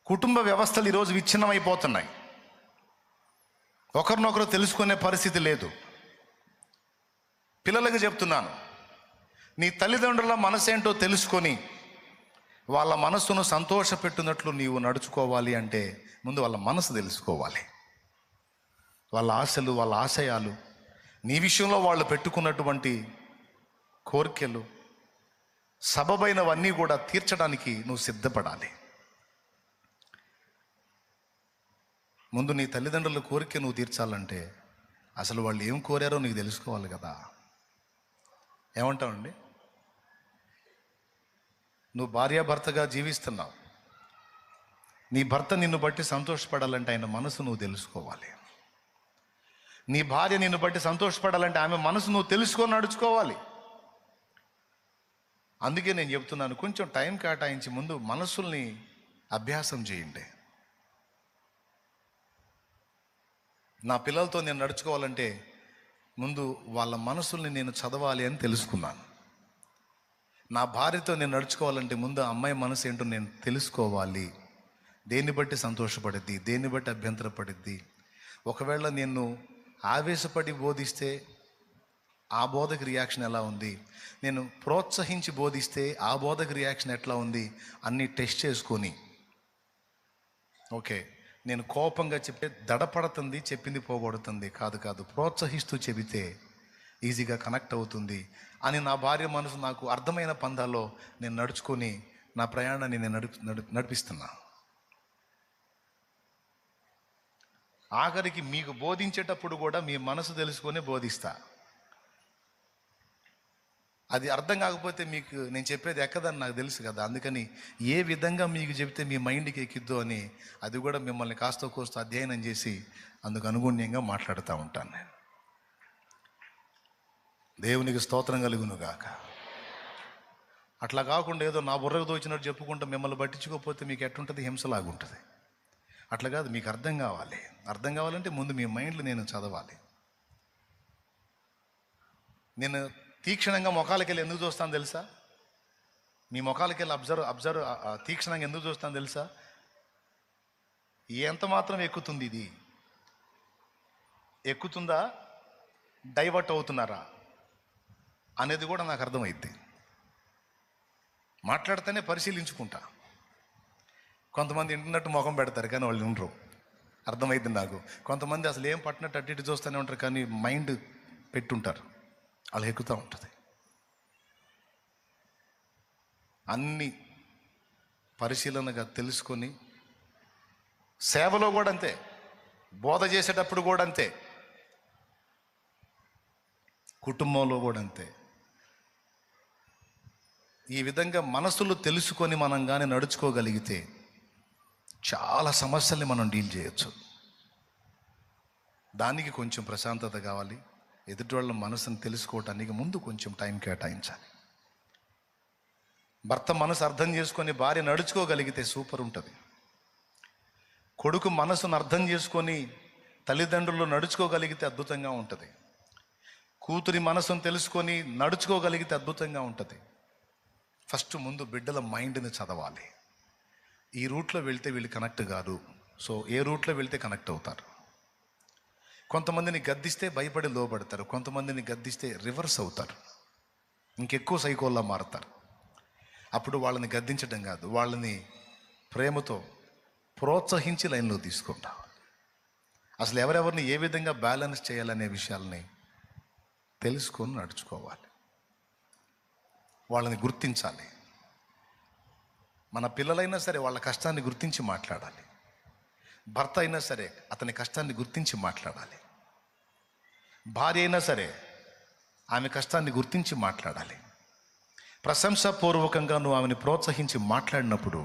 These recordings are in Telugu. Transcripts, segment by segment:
కుటుంబ వ్యవస్థలు ఈరోజు విచ్ఛిన్నమైపోతున్నాయి. ఒకరినొకరు తెలుసుకునే పరిస్థితి లేదు. పిల్లలకు చెప్తున్నాను, నీ తల్లిదండ్రుల మనసేంటో తెలుసుకొని వాళ్ళ మనస్సును సంతోషపెట్టినట్లు నీవు నడుచుకోవాలి అంటే ముందు వాళ్ళ మనసు తెలుసుకోవాలి. వాళ్ళ ఆశలు, వాళ్ళ ఆశయాలు, నీ విషయంలో వాళ్ళు పెట్టుకున్నటువంటి కోరికలు, సబబైనవన్నీ కూడా తీర్చడానికి నువ్వు సిద్ధపడాలి. ముందు నీ తల్లిదండ్రుల కోరిక నువ్వు తీర్చాలంటే అసలు వాళ్ళు ఏం కోరారో నీకు తెలుసుకోవాలి కదా. ఏమంటావండి? నువ్వు భార్యాభర్తగా జీవిస్తున్నావు. నీ భర్త నిన్ను బట్టి సంతోషపడాలంటే ఆయన మనసు నువ్వు తెలుసుకోవాలి. నీ భార్య నిన్ను బట్టి సంతోషపడాలంటే ఆమె మనసు నువ్వు తెలుసుకొని నడుచుకోవాలి. అందుకే నేను చెప్తున్నాను, కొంచెం టైం కేటాయించి ముందు మనసుల్ని అభ్యాసం చేయండి. నా పిల్లలతో నేను నడుచుకోవాలంటే ముందు వాళ్ళ మనసుల్ని నేను చదవాలి అని తెలుసుకున్నాను. నా భార్యతో నేను నడుచుకోవాలంటే ముందు అమ్మాయి మనసు ఏంటో నేను తెలుసుకోవాలి. దేన్ని బట్టి సంతోషపడిద్ది, దేన్ని బట్టి అభ్యంతరపడిద్ది. ఒకవేళ నేను ఆవేశపడి బోధిస్తే ఆ బోధకు రియాక్షన్ ఎలా ఉంది, నేను ప్రోత్సహించి బోధిస్తే ఆ బోధకు రియాక్షన్ ఎట్లా ఉంది అన్నీ టెస్ట్ చేసుకొని, ఓకే నేను కోపంగా చెప్తే దడపడుతుంది, చెప్పింది పోగొడుతుంది, కాదు ప్రోత్సహిస్తూ చెబితే ఈజీగా కనెక్ట్ అవుతుంది అని నా భార్య మనసు నాకు అర్థమైన పందాల్లో నేను నడుచుకొని నా ప్రయాణాన్ని నేను నడిపిస్తున్నా. ఆఖరికి మీకు బోధించేటప్పుడు కూడా మీ మనసు తెలుసుకొని బోధిస్తా. అది అర్థం కాకపోతే మీకు నేను చెప్పేది ఎక్కదని నాకు తెలుసు కదా. అందుకని ఏ విధంగా మీకు చెబితే మీ మైండ్కి ఎక్కిద్దో అని అది కూడా మిమ్మల్ని కాస్త కోస్త అధ్యయనం చేసి అందుకు అనుగుణ్యంగా మాట్లాడుతూ ఉంటాను నేను. దేవునికి స్తోత్రం కలుగును గాక. అట్లా కాకుండా ఏదో నా బుర్రకు దోచినట్టు చెప్పుకుంటూ మిమ్మల్ని పట్టించుకోకపోతే మీకు ఎట్టుంటుంది, హింసలాగుంటుంది. అట్లా కాదు, మీకు అర్థం కావాలి. అర్థం కావాలంటే ముందు మీ మైండ్లో నేను చదవాలి. నేను తీక్షణంగా ముఖాలకి వెళ్ళి ఎందుకు చూస్తాను తెలుసా? మీ ముఖాలకి వెళ్ళి అబ్జర్వ్ తీక్షణంగా ఎందుకు చూస్తాను తెలుసా? ఎంత మాత్రం ఎక్కుతుంది, ఇది ఎక్కుతుందా, డైవర్ట్ అవుతున్నారా అనేది కూడా నాకు అర్థమైద్ది. మాట్లాడితేనే పరిశీలించుకుంటా. కొంతమంది వింటున్నట్టు ముఖం పెడతారు కానీ వాళ్ళు ఉండరు, అర్థమైద్ది నాకు. కొంతమంది అసలు ఏం పట్టినట్టు అటు ఇటు చూస్తూనే ఉంటారు కానీ మైండ్ పెట్టుంటారు, అలా ఎక్కుతూ ఉంటుంది. అన్ని పరిశీలనగా తెలుసుకొని, సేవలో కూడా అంతే, బోధ చేసేటప్పుడు కూడా అంతే, కుటుంబంలో కూడా అంతే. ఈ విధంగా మనసులు తెలుసుకొని మనం కానీ నడుచుకోగలిగితే చాలా సమస్యల్ని మనం డీల్ చేయొచ్చు. దానికి కొంచెం ప్రశాంతత కావాలి. ఎదుటి వాళ్ళ మనసును తెలుసుకోవటానికి ముందు కొంచెం టైం కేటాయించాలి. భర్త మనసు అర్థం చేసుకొని భార్య నడుచుకోగలిగితే సూపర్ ఉంటుంది. కొడుకు మనసును అర్థం చేసుకొని తల్లిదండ్రులు నడుచుకోగలిగితే అద్భుతంగా ఉంటుంది. కూతురి మనసును తెలుసుకొని నడుచుకోగలిగితే అద్భుతంగా ఉంటుంది. ఫస్ట్ ముందు బిడ్డల మైండ్ని చదవాలి. ఈ రూట్లో వెళ్తే వీళ్ళు కనెక్ట్ కాదు, సో ఏ రూట్లో వెళ్తే కనెక్ట్ అవుతారు. కొంతమందిని గద్దిస్తే భయపడి లోబడతారు, కొంతమందిని గద్దిస్తే రివర్స్ అవుతారు, ఇంకెక్కువ సైకోల్లా మారుతారు. అప్పుడు వాళ్ళని గద్దించడం కాదు, వాళ్ళని ప్రేమతో ప్రోత్సహించి లైన్లో తీసుకుంటాం. అసలు ఎవరెవరిని ఏ విధంగా బ్యాలెన్స్ చేయాలనే విషయాల్ని తెలుసుకొని నడుచుకోవాలి. వాళ్ళని గుర్తించాలి. మన పిల్లలైనా సరే వాళ్ళ కష్టాన్ని గుర్తించి మాట్లాడాలి. భర్త అయినా సరే అతని కష్టాన్ని గుర్తించి మాట్లాడాలి. భార్య అయినా సరే ఆమె కష్టాన్ని గుర్తించి మాట్లాడాలి. ప్రశంసాపూర్వకంగా నువ్వు ఆమెను ప్రోత్సహించి మాట్లాడినప్పుడు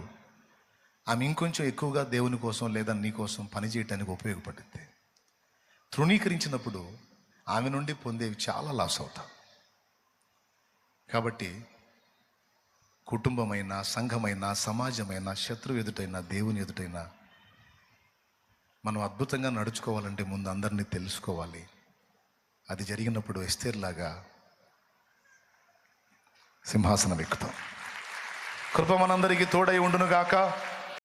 ఆమె ఇంకొంచెం ఎక్కువగా దేవుని కోసం లేదా నీ కోసం పనిచేయటానికి ఉపయోగపడుతుంది. తృణీకరించినప్పుడు ఆమె నుండి పొందేవి చాలా లాస్ అవుతాం. కాబట్టి కుటుంబమైన, సంఘమైన, సమాజమైన, శత్రువు ఎదుటైనా, దేవుని ఎదుటైనా మనం అద్భుతంగా నడుచుకోవాలంటే ముందు అందరినీ తెలుసుకోవాలి. అది జరిగినప్పుడు ఎస్తేర్లాగా సింహాసనం ఎక్కుతాం. కృప మనందరికీ తోడై ఉండునుగాక.